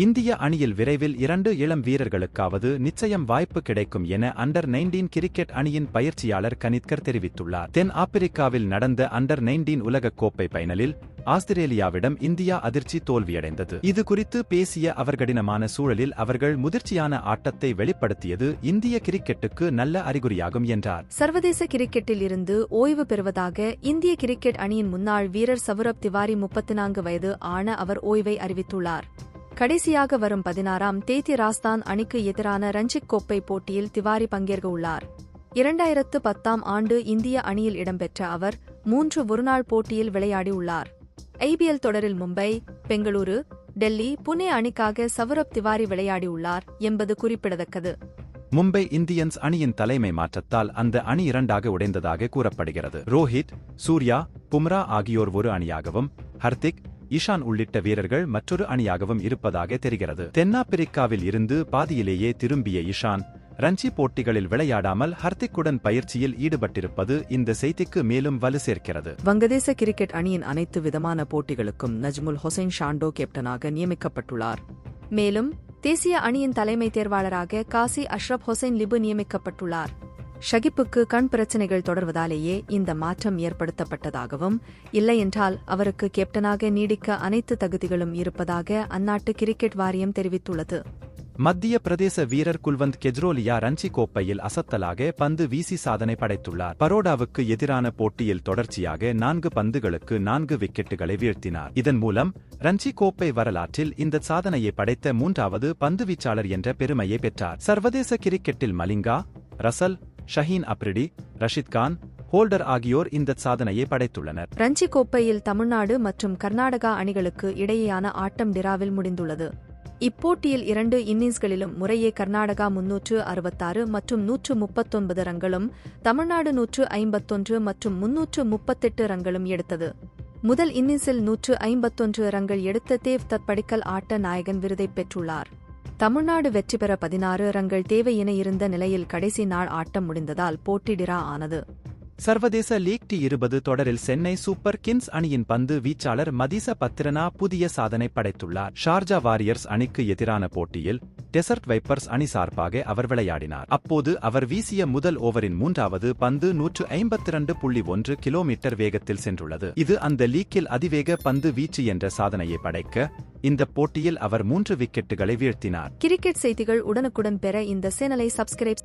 இந்திய அணியில் விரைவில் 2 இளம் வீரர்களுக்காவது நிச்சயம் வாய்ப்பு கிடைக்கும் என அண்டர்-19 கிரிக்கெட் அணியின் பயிற்சியாளர் கனித்கர் தெரிவித்துள்ளார். தென் ஆப்பிரிக்காவில் நடந்த அண்டர்-19 உலகக் கோப்பை ஃபைனலில் ஆஸ்திரேலியாவிடம் இந்தியா அதிர்ச்சி தோல்வியடைந்தது. இது குறித்து பேசிய அவர், கடினமான சூழலில் அவர்கள் முதிர்ச்சியான ஆட்டத்தை வெளிப்படுத்தியது இந்திய கிரிக்கெட்டுக்கு நல்ல அறிகுறியாகும் என்றார். சர்வதேச கிரிக்கெட்டில் இருந்து ஓய்வு பெறுவதாக இந்திய கிரிக்கெட் அணியின் முன்னாள் வீரர் சவுரப் திவாரி 34 வயது ஆன அவர் ஓய்வை அறிவித்துள்ளார். கடைசியாக வரும் 16ஆம் தேதி ராஜஸ்தான் அணிக்கு எதிரான ரஞ்சிக் கோப்பை போட்டியில் திவாரி பங்கேற்க உள்ளார். 2010ஆம் ஆண்டு இந்திய அணியில் இடம்பெற்ற அவர் 3 ஒருநாள் போட்டியில் விளையாடியுள்ளார். ஐபிஎல் தொடரில் மும்பை, பெங்களூரு, டெல்லி, புனே அணிக்காக சவுரப் திவாரி விளையாடியுள்ளார் என்பது குறிப்பிடத்தக்கது. மும்பை இந்தியன்ஸ் அணியின் தலைமை மாற்றத்தால் அந்த அணி 2ஆக உடைந்ததாக கூறப்படுகிறது. ரோஹித், சூர்யா, பும்ரா ஆகியோர் ஒரு அணியாகவும், ஹர்திக், இஷான் உள்ளிட்ட வீரர்கள் மற்றொரு அணியாகவும் இருப்பதாக தெரிகிறது. தென்னாப்பிரிக்காவில் இருந்து பாதியிலேயே திரும்பிய இஷான் ரஞ்சி போட்டிகளில் விளையாடாமல் ஹர்திக்குடன் பயிற்சியில் ஈடுபட்டிருப்பது இந்த செய்திக்கு மேலும் வலு சேர்க்கிறது. வங்கதேச கிரிக்கெட் அணியின் அனைத்து விதமான போட்டிகளுக்கும் நஜ்முல் ஹொசைன் ஷாண்டோ கேப்டனாக நியமிக்கப்பட்டுள்ளார். மேலும் தேசிய அணியின் தலைமை தேர்வாளராக காசி அஷ்ரப் ஹொசைன் லிபு நியமிக்கப்பட்டுள்ளார். ஷகிப்புக்கு கண் பிரச்சினைகள் தொடர்வதாலேயே இந்த மாற்றம் ஏற்படுத்தப்பட்டதாகவும், இல்லையென்றால் அவருக்கு கேப்டனாக நீடிக்க அனைத்து தகுதிகளும் இருப்பதாக அந்நாட்டு கிரிக்கெட் வாரியம் தெரிவித்துள்ளது. மத்திய பிரதேச வீரர் குல்வந்த் கெஜ்ரோலியா ரஞ்சி கோப்பையில் அசத்தலாக பந்து வீசி சாதனை படைத்துள்ளார். பரோடாவுக்கு எதிரான போட்டியில் தொடர்ச்சியாக 4 பந்துகளுக்கு 4 விக்கெட்டுகளை வீழ்த்தினார். இதன் மூலம் ரஞ்சி கோப்பை வரலாற்றில் இந்த சாதனையை படைத்த 3வது பந்துவீச்சாளர் என்ற பெருமையை பெற்றார். சர்வதேச கிரிக்கெட்டில் மலிங்கா, ரசல், ஷஹீன் அப்ரிடி, ரஷித் கான், ஹோல்டர் ஆகியோர் இந்த சாதனையை படைத்துள்ளனர். ரஞ்சி கோப்பையில் தமிழ்நாடு மற்றும் கர்நாடகா அணிகளுக்கு இடையேயான ஆட்டம் டிராவில் முடிந்துள்ளது. இப்போட்டியில் 2 இன்னிங்ஸ்களிலும் முறையே கர்நாடகா 366 மற்றும் 139 ரன்களும், தமிழ்நாடு 151 மற்றும் 338 ரன்களும் எடுத்தது. முதல் இன்னிங்ஸில் 151 ரன்கள் எடுத்த தேவ் தத் படிக்கல் ஆட்ட நாயகன் விருதைப் பெற்றுள்ளார். தமிழ்நாடு வெற்றி பெற 16 ரன்கள் தேவை என இருந்த நிலையில் கடைசி நாள் ஆட்டம் முடிந்ததால் போட்டி டிரா ஆனது. சர்வதேச லீக் T20 தொடரில் சென்னை சூப்பர் கிங்ஸ் அணியின் பந்து வீச்சாளர் மதிச பத்திரனா புதிய சாதனை படைத்துள்ளார். ஷார்ஜா வாரியர்ஸ் அணிக்கு எதிரான போட்டியில் டெசர்ட் வைப்பர்ஸ் அணி சார்பாக அவர் விளையாடினார். அப்போது அவர் வீசிய முதல் ஓவரின் 3வது பந்து 152.1 கிலோமீட்டர் வேகத்தில் சென்றுள்ளது. இது அந்த லீக்கில் அதிவேக பந்து வீச்சு என்ற சாதனையை படைக்க இந்த போட்டியில் அவர் 3 விக்கெட்டுகளை வீழ்த்தினார். கிரிக்கெட் செய்திகள் உடனுக்குடன் பெற இந்த சேனலை சப்ஸ்கிரைப்